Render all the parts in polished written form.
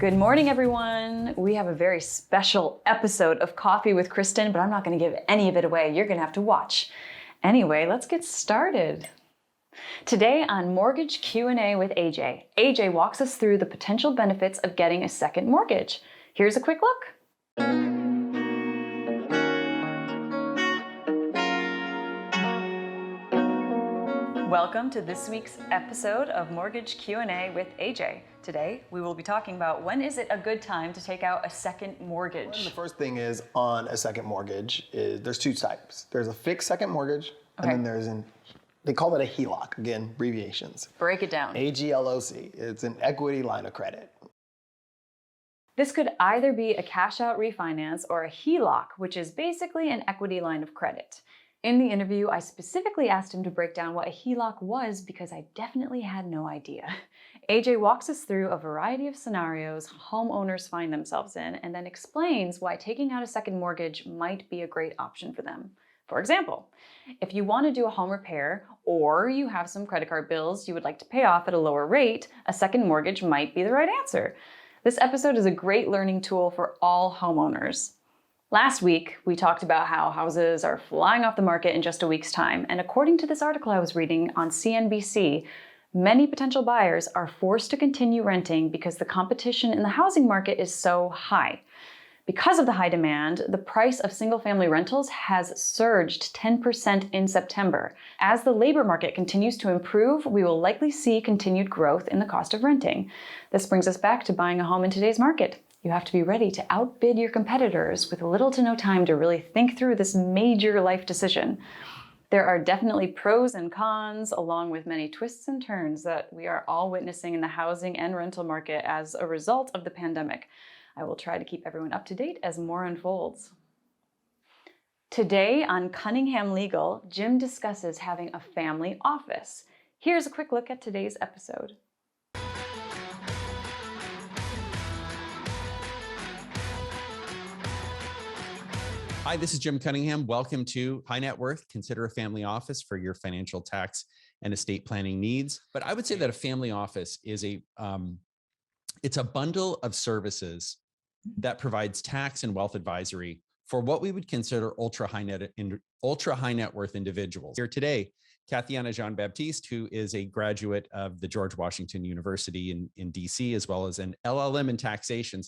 Good morning, everyone. We have a very special episode of Coffee with Kristen, but I'm not going to give any of it away. You're going to have to watch. Anyway, let's get started. Today on Mortgage Q&A with AJ, AJ walks us through the potential benefits of getting a second mortgage. Here's a quick look. Welcome to this week's episode of Mortgage Q&A with AJ. Today, we will be talking about when is it a good time to take out a second mortgage. The first thing is on a second mortgage is there's two types. There's a fixed second mortgage, and then there's they call it a HELOC, again, abbreviations. Break it down. HELOC, it's an equity line of credit. This could either be a cash out refinance or a HELOC, which is basically an equity line of credit. In the interview, I specifically asked him to break down what a HELOC was because I definitely had no idea. AJ walks us through a variety of scenarios homeowners find themselves in and then explains why taking out a second mortgage might be a great option for them. For example, if you want to do a home repair or you have some credit card bills you would like to pay off at a lower rate, a second mortgage might be the right answer. This episode is a great learning tool for all homeowners. Last week, we talked about how houses are flying off the market in just a week's time, and according to this article I was reading on CNBC, many potential buyers are forced to continue renting because the competition in the housing market is so high. Because of the high demand, the price of single-family rentals has surged 10% in September. As the labor market continues to improve, we will likely see continued growth in the cost of renting. This brings us back to buying a home in today's market. You have to be ready to outbid your competitors with little to no time to really think through this major life decision. There are definitely pros and cons, along with many twists and turns that we are all witnessing in the housing and rental market as a result of the pandemic. I will try to keep everyone up to date as more unfolds. Today on Cunningham Legal, Jim discusses having a family office. Here's a quick look at today's episode. Hi, this is Jim Cunningham. Welcome to High Net Worth. Consider a family office for your financial, tax, and estate planning needs. But I would say that a family office is it's a bundle of services that provides tax and wealth advisory for what we would consider ultra high net worth individuals. Here today, Cathyana Jean-Baptiste, who is a graduate of the George Washington University in DC, as well as an LLM in taxation.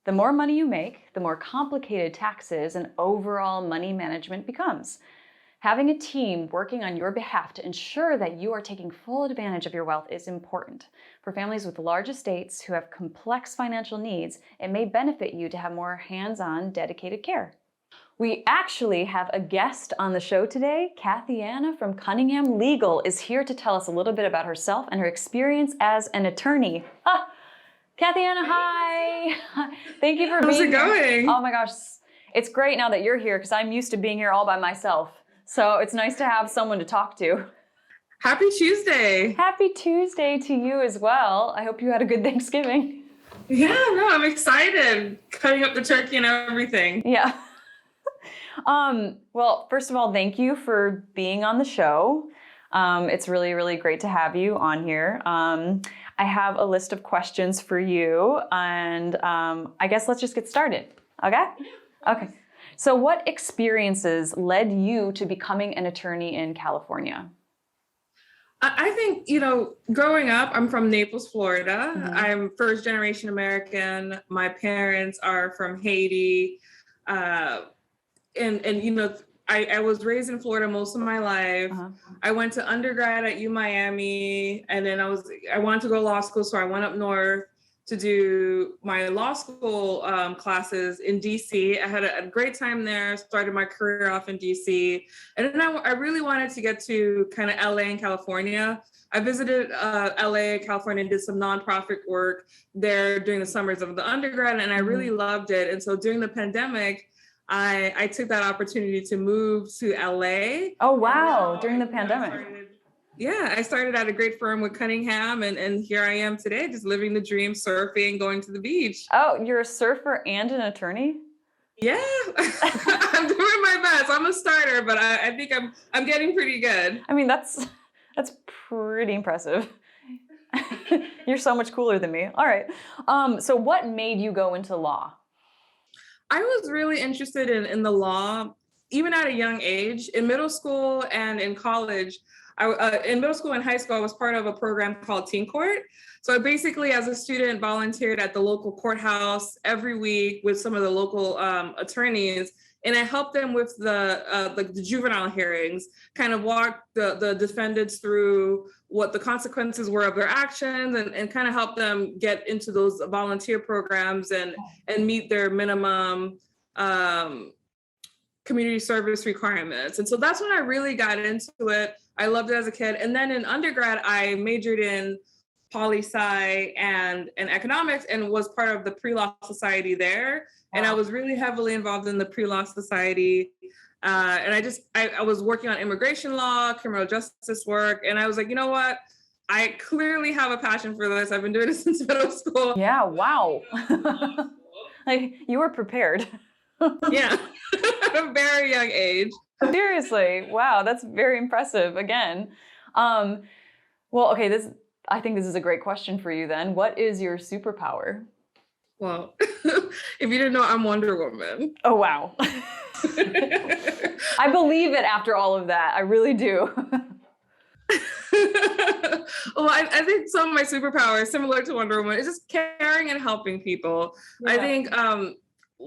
The more money you make, the more complicated taxes and overall money management becomes. Having a team working on your behalf to ensure that you are taking full advantage of your wealth is important. For families with large estates who have complex financial needs, it may benefit you to have more hands-on, dedicated care. We actually have a guest on the show today. Cathyana from Cunningham Legal is here to tell us a little bit about herself and her experience as an attorney. Cathyana, hi. Thank you for being here. How's it going? Oh my gosh, it's great now that you're here because I'm used to being here all by myself. So it's nice to have someone to talk to. Happy Tuesday. Happy Tuesday to you as well. I hope you had a good Thanksgiving. Yeah, no, I'm excited. Cutting up the turkey and everything. Yeah. Well, first of all, thank you for being on the show. It's really, really great to have you on here. I have a list of questions for you, and I guess let's just get started, okay? Okay. So what experiences led you to becoming an attorney in California? I think, growing up, I'm from Naples, Florida. Mm-hmm. I'm first generation American. My parents are from Haiti. I was raised in Florida most of my life. Uh-huh. I went to undergrad at UMiami, and then I wanted to go to law school, so I went up north to do my law school classes in DC. I had a great time there, started my career off in DC. And then I really wanted to get to kind of LA and California. I visited LA, California, and did some nonprofit work there during the summers of the undergrad, and I really loved it. And so during the pandemic, I took that opportunity to move to LA. Oh, wow. During the pandemic. I started at a great firm with Cunningham, and here I am today, just living the dream, surfing, going to the beach. Oh, you're a surfer and an attorney? Yeah, I'm doing my best. I'm a starter, but I think I'm getting pretty good. I mean, that's pretty impressive. You're so much cooler than me. All right. So what made you go into law? I was really interested in the law, even at a young age. In middle school and in college, in middle school and high school, I was part of a program called Teen Court. So I basically, as a student, volunteered at the local courthouse every week with some of the local attorneys. And I helped them with the juvenile hearings, kind of walk the defendants through what the consequences were of their actions, and kind of help them get into those volunteer programs and meet their minimum community service requirements. And so that's when I really got into it. I loved it as a kid. And then in undergrad, I majored in poli-sci and economics and was part of the pre-law society there. And I was really heavily involved in the pre-law society. And I was working on immigration law, criminal justice work. And I was like, you know what? I clearly have a passion for this. I've been doing it since middle school. Yeah, wow. Like, you were prepared. Yeah, at a very young age. Seriously, wow, that's very impressive again. Well, okay, I think this is a great question for you then. What is your superpower? Well, if you didn't know, I'm Wonder Woman. Oh, wow. I believe it after all of that. I really do. Well, I think some of my superpowers, similar to Wonder Woman, is just caring and helping people. Yeah. I think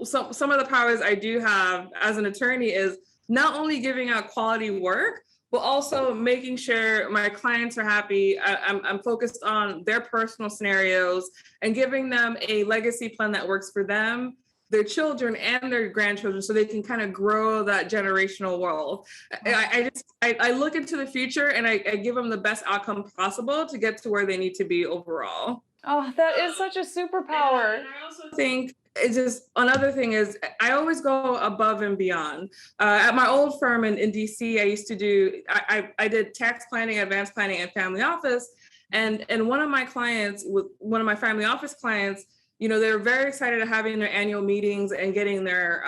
some of the powers I do have as an attorney is not only giving out quality work, but also making sure my clients are happy. I'm focused on their personal scenarios and giving them a legacy plan that works for them, their children, and their grandchildren, so they can kind of grow that generational wealth. I look into the future and I give them the best outcome possible to get to where they need to be overall. Oh, that is such a superpower. And I also think it's just another thing is I always go above and beyond. At my old firm in DC, I used to do, I did tax planning, advanced planning, and family office. And one of my clients, with one of my family office clients, you know, they're very excited at having their annual meetings and getting their,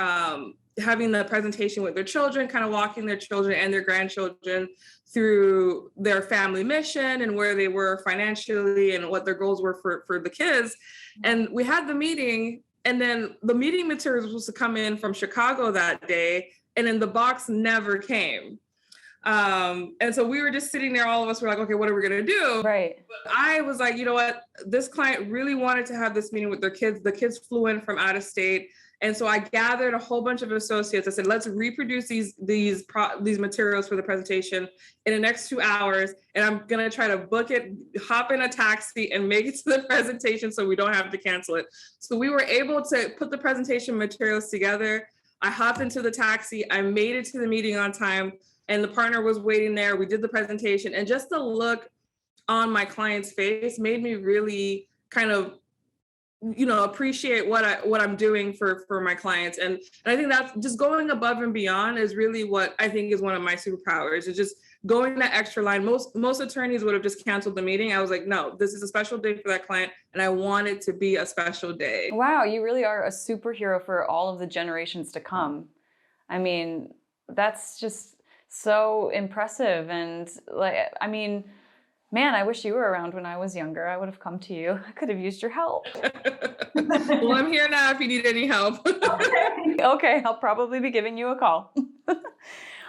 having the presentation with their children, kind of walking their children and their grandchildren through their family mission and where they were financially and what their goals were for the kids. And we had the meeting, and then the meeting materials were supposed to come in from Chicago that day, and then the box never came. And so we were just sitting there, all of us were like, okay, what are we gonna do? Right. But I was like, you know what? This client really wanted to have this meeting with their kids. The kids flew in from out of state. And so I gathered a whole bunch of associates. I said, let's reproduce these materials for the presentation in the next 2 hours. And I'm gonna try to book it, hop in a taxi, and make it to the presentation so we don't have to cancel it. So we were able to put the presentation materials together. I hopped into the taxi, I made it to the meeting on time, and the partner was waiting there. We did the presentation, and just the look on my client's face made me really kind of, you know, appreciate what I'm doing for my clients. And I think that's just going above and beyond is really what I think is one of my superpowers, is just going that extra line. Most attorneys would have just canceled the meeting. I was like, no, this is a special day for that client, and I want it to be a special day. Wow, you really are a superhero for all of the generations to come. I mean, that's just so impressive. And like, I mean, man, I wish you were around when I was younger. I would have come to you. I could have used your help. Well, I'm here now if you need any help. Okay, I'll probably be giving you a call.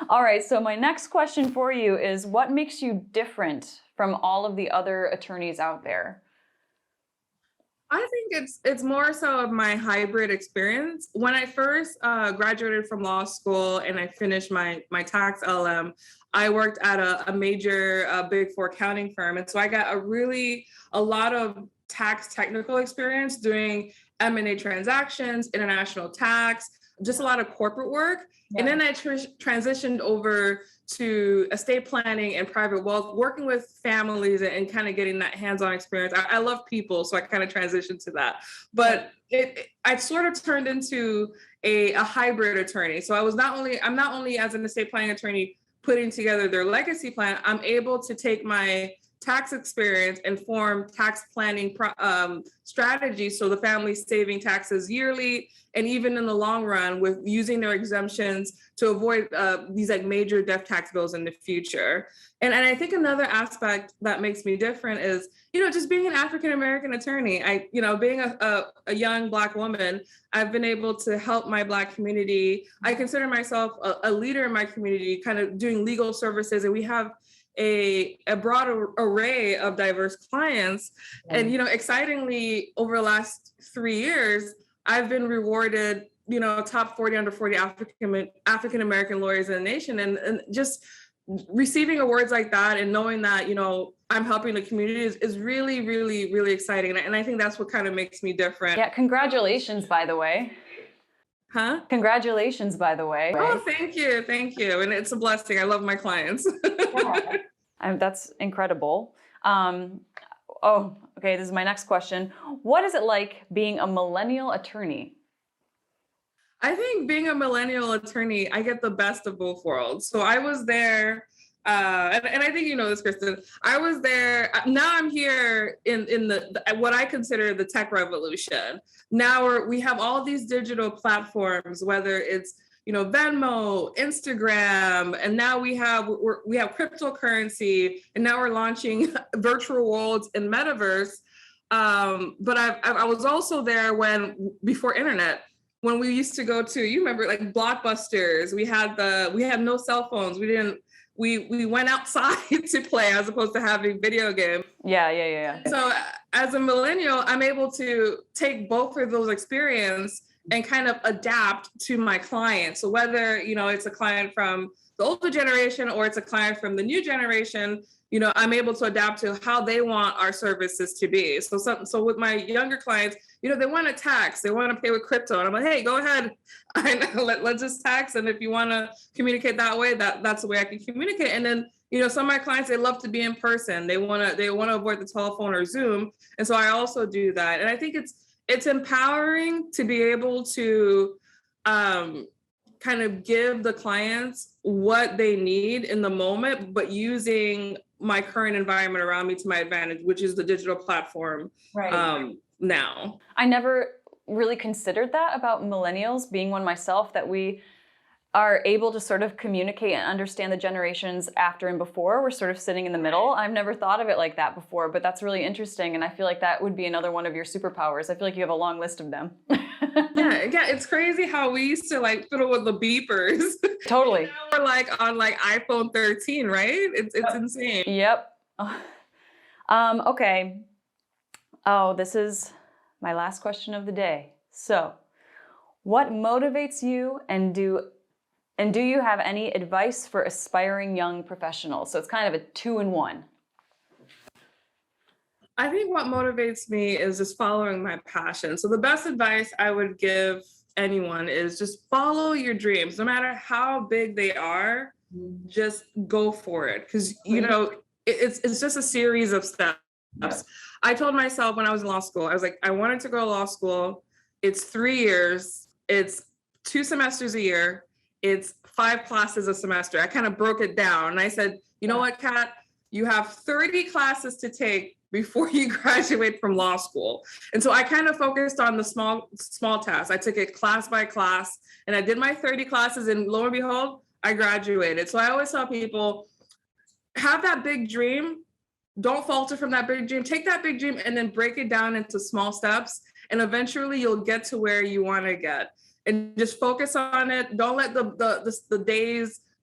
All right, so my next question for you is, what makes you different from all of the other attorneys out there? I think it's more so of my hybrid experience. When I first graduated from law school and I finished my tax LM, I worked at a major Big Four accounting firm. And so I got a lot of tax technical experience doing M&A transactions, international tax, just a lot of corporate work. Yeah. And then I transitioned over to estate planning and private wealth, working with families and kind of getting that hands-on experience. I love people, so I kind of transitioned to that. But I sort of turned into a hybrid attorney. So I'm not only as an estate planning attorney putting together their legacy plan, I'm able to take my tax experience inform tax planning strategies so the family's saving taxes yearly and even in the long run with using their exemptions to avoid these like major death tax bills in the future. And I think another aspect that makes me different is, just being an African-American attorney. Being a young Black woman, I've been able to help my Black community. I consider myself a leader in my community, kind of doing legal services, and we have a broad array of diverse clients. And, excitingly, over the last 3 years, I've been rewarded, top 40 under 40 African-American lawyers in the nation. And just receiving awards like that and knowing that, I'm helping the community is really, really, really exciting. And I think that's what kind of makes me different. Yeah, congratulations, by the way. Huh? Congratulations, by the way. Oh, thank you. Thank you. And it's a blessing. I love my clients. That's incredible. Okay, this is my next question. What is it like being a millennial attorney? I think being a millennial attorney, I get the best of both worlds. So I was there, and I think you know this, Kristen. I was there. Now I'm here in the what I consider the tech revolution. Now we have all these digital platforms, whether it's Venmo, Instagram, and now we have cryptocurrency, and now we're launching virtual worlds and metaverse. But I was also there before internet. When we used to go to, you remember, like Blockbusters, we had no cell phones. We went outside to play as opposed to having video games. Yeah. So as a millennial, I'm able to take both of those experiences and kind of adapt to my clients. So whether, it's a client from the older generation or it's a client from the new generation, I'm able to adapt to how they want our services to be. So with my younger clients, they want to tax, they want to pay with crypto. And I'm like, hey, go ahead. Let's just tax. And if you want to communicate that way, that's the way I can communicate. And then, some of my clients, they love to be in person. They want to avoid the telephone or Zoom. And so I also do that. And I think it's empowering to be able to kind of give the clients what they need in the moment, but using my current environment around me to my advantage, which is the digital platform. Right. Now. I never really considered that about millennials, being one myself, that we are able to sort of communicate and understand the generations after and before. We're sort of sitting in the middle. I've never thought of it like that before, but that's really interesting. And I feel like that would be another one of your superpowers. I feel like you have a long list of them. Yeah, it's crazy how we used to fiddle with the beepers. Totally. Now we're on iPhone 13, right? It's insane. Yep. Okay. Oh, this is my last question of the day. So, what motivates you, and do you have any advice for aspiring young professionals? So it's kind of a 2-in-1. I think what motivates me is just following my passion. So the best advice I would give anyone is just follow your dreams, no matter how big they are. Just go for it, because it's just a series of steps. Yeah. I told myself when I was in law school, I was like, I wanted to go to law school. It's 3 years. It's 2 semesters a year. It's 5 classes a semester. I kind of broke it down, and I said, you know what, Kat, you have 30 classes to take before you graduate from law school. And so I kind of focused on the small tasks. I took it class by class, and I did my 30 classes, and lo and behold, I graduated. So I always tell people, have that big dream. Don't falter from that big dream. Take that big dream and then break it down into small steps. And eventually you'll get to where you want to get. And just focus on it. Don't let the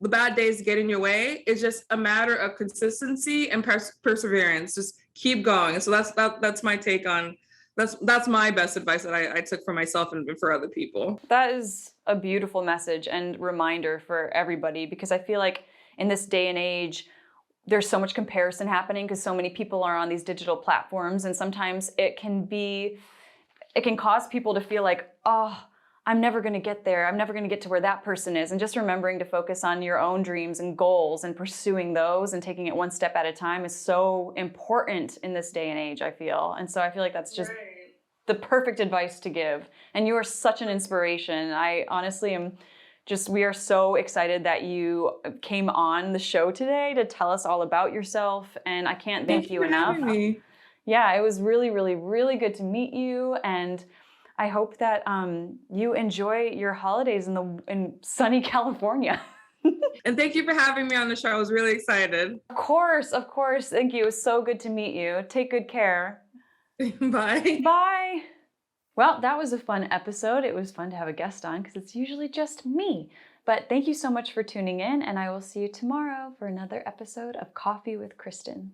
bad days get in your way. It's just a matter of consistency and perseverance. Just keep going. And so that's my take on, that's my best advice that I took for myself and for other people. That is a beautiful message and reminder for everybody, because I feel like in this day and age, there's so much comparison happening because so many people are on these digital platforms, and sometimes it can cause people to feel like, oh, I'm never going to get there. I'm never going to get to where that person is. And just remembering to focus on your own dreams and goals and pursuing those and taking it one step at a time is so important in this day and age, I feel. And so I feel like that's just the perfect advice to give. And you are such an inspiration. I honestly am we are so excited that you came on the show today to tell us all about yourself. And I can't thank you for enough. having me. Yeah, it was really, really, really good to meet you. And I hope that you enjoy your holidays in sunny California. And thank you for having me on the show. I was really excited. Of course. Thank you. It was so good to meet you. Take good care. Bye. Bye. Well, that was a fun episode. It was fun to have a guest on because it's usually just me. But thank you so much for tuning in, and I will see you tomorrow for another episode of Coffee with Kristen.